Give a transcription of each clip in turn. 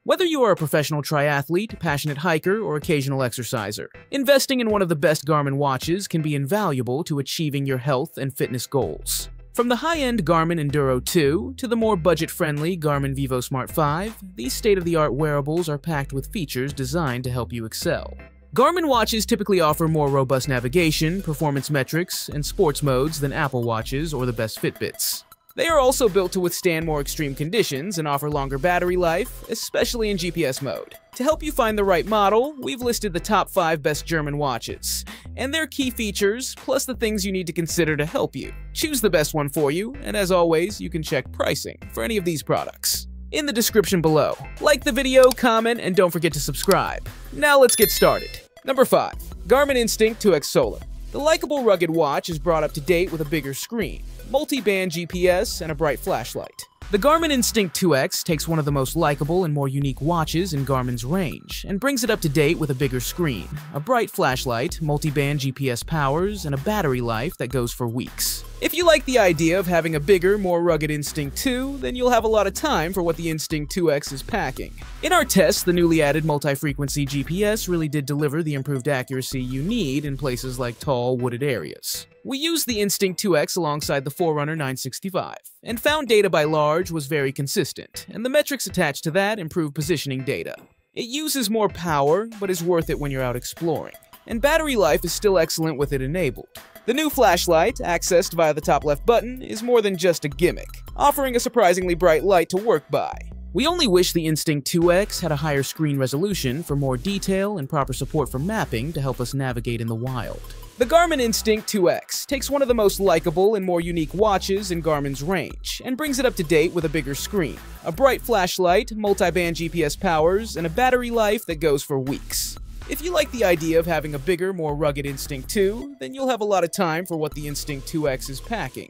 Whether you are a professional triathlete, passionate hiker, or occasional exerciser, investing in one of the best Garmin watches can be invaluable to achieving your health and fitness goals. From the high-end Garmin Enduro 2 to the more budget-friendly Garmin vívosmart 5, these state-of-the-art wearables are packed with features designed to help you excel. Garmin watches typically offer more robust navigation, performance metrics, and sports modes than Apple Watches or the best Fitbits. They are also built to withstand more extreme conditions and offer longer battery life, especially in GPS mode. To help you find the right model, we've listed the top 5 best German watches, and their key features, plus the things you need to consider to help you. Choose the best one for you, and as always, you can check pricing for any of these products in the description below. Like the video, comment, and don't forget to subscribe. Now let's get started. Number 5. Garmin Instinct 2X Solar. The likable rugged watch is brought up to date with a bigger screen, multi-band GPS, and a bright flashlight. The Garmin Instinct 2X takes one of the most likable and more unique watches in Garmin's range and brings it up to date with a bigger screen, a bright flashlight, multi-band GPS powers, and a battery life that goes for weeks. If you like the idea of having a bigger, more rugged Instinct 2, then you'll have a lot of time for what the Instinct 2X is packing. In our tests, the newly added multi-frequency GPS really did deliver the improved accuracy you need in places like tall, wooded areas. We used the Instinct 2X alongside the Forerunner 965, and found data by large was very consistent, and the metrics attached to that improved positioning data. It uses more power, but is worth it when you're out exploring, and battery life is still excellent with it enabled. The new flashlight, accessed via the top left button, is more than just a gimmick, offering a surprisingly bright light to work by. We only wish the Instinct 2X had a higher screen resolution for more detail and proper support for mapping to help us navigate in the wild. The Garmin Instinct 2X takes one of the most likable and more unique watches in Garmin's range and brings it up to date with a bigger screen, a bright flashlight, multi-band GPS powers, and a battery life that goes for weeks. If you like the idea of having a bigger, more rugged Instinct 2, then you'll have a lot of time for what the Instinct 2X is packing.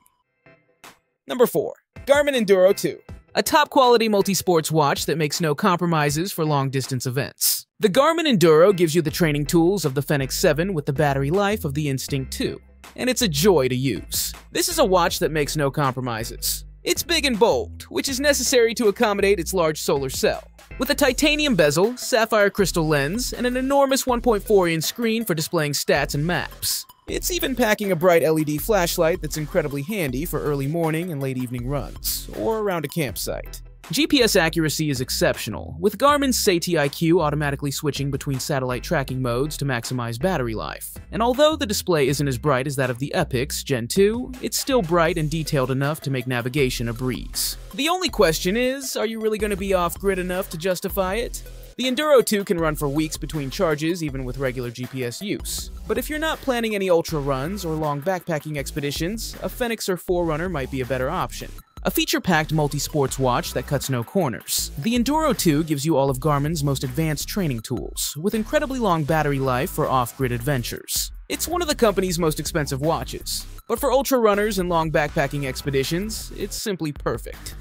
Number 4. Garmin Enduro 2. A top-quality multi-sports watch that makes no compromises for long-distance events. The Garmin Enduro gives you the training tools of the Fenix 7 with the battery life of the Instinct 2, and it's a joy to use. This is a watch that makes no compromises. It's big and bold, which is necessary to accommodate its large solar cell. With a titanium bezel, sapphire crystal lens, and an enormous 1.4-inch screen for displaying stats and maps. It's even packing a bright LED flashlight that's incredibly handy for early morning and late evening runs, or around a campsite. GPS accuracy is exceptional, with Garmin's SATIQ automatically switching between satellite tracking modes to maximize battery life. And although the display isn't as bright as that of the Epix Gen 2, it's still bright and detailed enough to make navigation a breeze. The only question is, are you really going to be off-grid enough to justify it? The Enduro 2 can run for weeks between charges even with regular GPS use. But if you're not planning any ultra runs or long backpacking expeditions, a Fenix or Forerunner might be a better option. A feature-packed multi-sports watch that cuts no corners. The Enduro 2 gives you all of Garmin's most advanced training tools, with incredibly long battery life for off-grid adventures. It's one of the company's most expensive watches, but for ultra runners and long backpacking expeditions, it's simply perfect.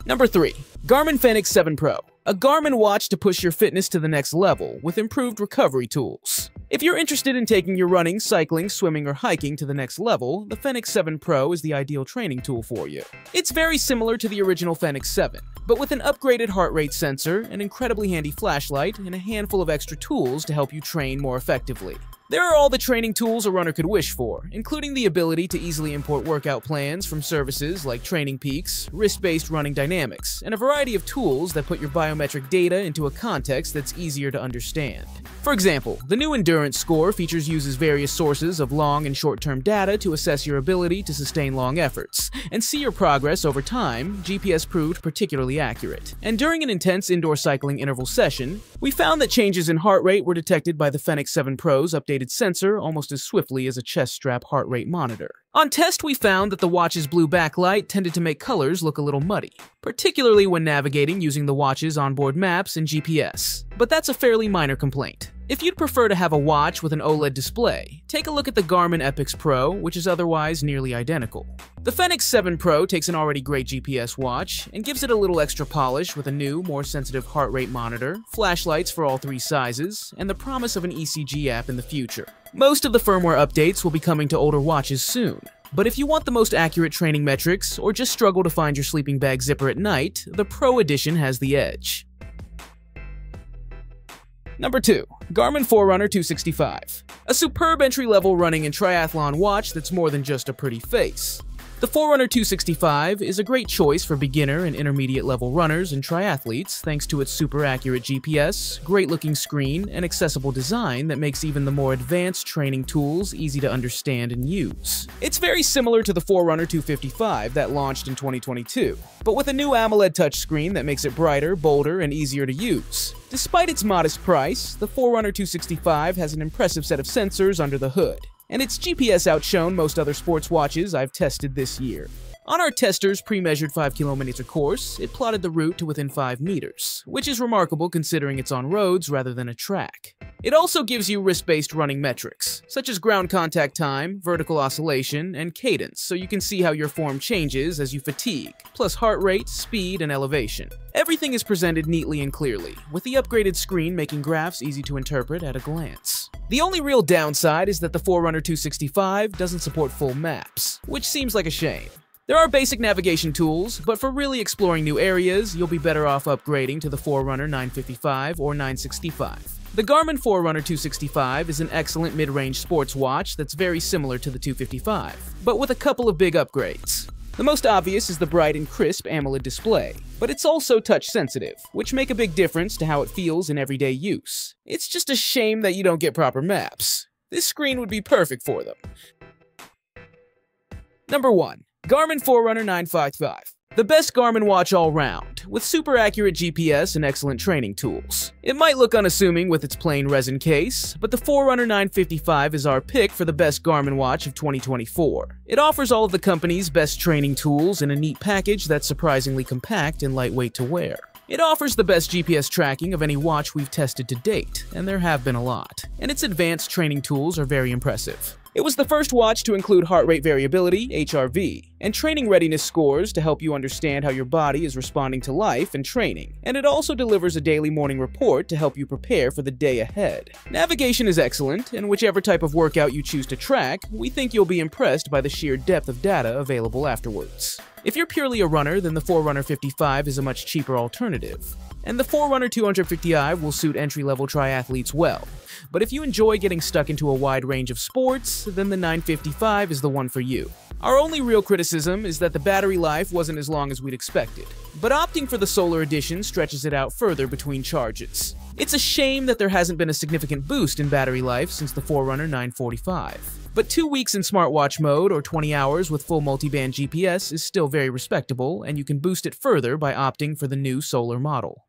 Number 3. Garmin Fenix 7 Pro. A Garmin watch to push your fitness to the next level with improved recovery tools. If you're interested in taking your running, cycling, swimming, or hiking to the next level, the Fenix 7 Pro is the ideal training tool for you. It's very similar to the original Fenix 7, but with an upgraded heart rate sensor, an incredibly handy flashlight, and a handful of extra tools to help you train more effectively. There are all the training tools a runner could wish for, including the ability to easily import workout plans from services like Training Peaks, wrist-based running dynamics, and a variety of tools that put your biometric data into a context that's easier to understand. For example, the new Endurance Score uses various sources of long and short-term data to assess your ability to sustain long efforts, and see your progress over time. GPS proved particularly accurate. And during an intense indoor cycling interval session, we found that changes in heart rate were detected by the Fenix 7 Pro's updated sensor almost as swiftly as a chest strap heart rate monitor. On test, we found that the watch's blue backlight tended to make colors look a little muddy, particularly when navigating using the watch's onboard maps and GPS. But that's a fairly minor complaint. If you'd prefer to have a watch with an OLED display, take a look at the Garmin Epix Pro, which is otherwise nearly identical. The Fenix 7 Pro takes an already great GPS watch and gives it a little extra polish with a new, more sensitive heart rate monitor, flashlights for all 3 sizes, and the promise of an ECG app in the future. Most of the firmware updates will be coming to older watches soon, But if you want the most accurate training metrics or just struggle to find your sleeping bag zipper at night, the Pro Edition has the edge. Number 2. Garmin Forerunner 265. A superb entry-level running and triathlon watch that's more than just a pretty face. The Forerunner 265 is a great choice for beginner and intermediate-level runners and triathletes thanks to its super accurate GPS, great-looking screen, and accessible design that makes even the more advanced training tools easy to understand and use. It's very similar to the Forerunner 255 that launched in 2022, but with a new AMOLED touchscreen that makes it brighter, bolder, and easier to use. Despite its modest price, the Forerunner 265 has an impressive set of sensors under the hood, and its GPS outshone most other sports watches I've tested this year. On our tester's pre-measured 5km course, it plotted the route to within 5 meters, which is remarkable considering it's on roads rather than a track. It also gives you wrist-based running metrics, such as ground contact time, vertical oscillation, and cadence, so you can see how your form changes as you fatigue, plus heart rate, speed, and elevation. Everything is presented neatly and clearly, with the upgraded screen making graphs easy to interpret at a glance. The only real downside is that the Forerunner 265 doesn't support full maps, which seems like a shame. There are basic navigation tools, but for really exploring new areas, you'll be better off upgrading to the Forerunner 955 or 965. The Garmin Forerunner 265 is an excellent mid-range sports watch that's very similar to the 255, but with a couple of big upgrades. The most obvious is the bright and crisp AMOLED display, but it's also touch-sensitive, which make a big difference to how it feels in everyday use. It's just a shame that you don't get proper maps. This screen would be perfect for them. Number 1. Garmin Forerunner 955. The best Garmin watch all round, with super accurate GPS and excellent training tools. It might look unassuming with its plain resin case, but the Forerunner 955 is our pick for the best Garmin watch of 2024. It offers all of the company's best training tools in a neat package that's surprisingly compact and lightweight to wear. It offers the best GPS tracking of any watch we've tested to date, and there have been a lot, and its advanced training tools are very impressive. It was the first watch to include heart rate variability, HRV, and training readiness scores to help you understand how your body is responding to life and training, and it also delivers a daily morning report to help you prepare for the day ahead. Navigation is excellent, and whichever type of workout you choose to track, we think you'll be impressed by the sheer depth of data available afterwards. If you're purely a runner, then the Forerunner 55 is a much cheaper alternative, and the Forerunner 250i will suit entry-level triathletes well. But if you enjoy getting stuck into a wide range of sports, then the 955 is the one for you. Our only real criticism is that the battery life wasn't as long as we'd expected, but opting for the Solar Edition stretches it out further between charges. It's a shame that there hasn't been a significant boost in battery life since the Forerunner 945. But 2 weeks in smartwatch mode or 20 hours with full multiband GPS is still very respectable, and you can boost it further by opting for the new Solar model.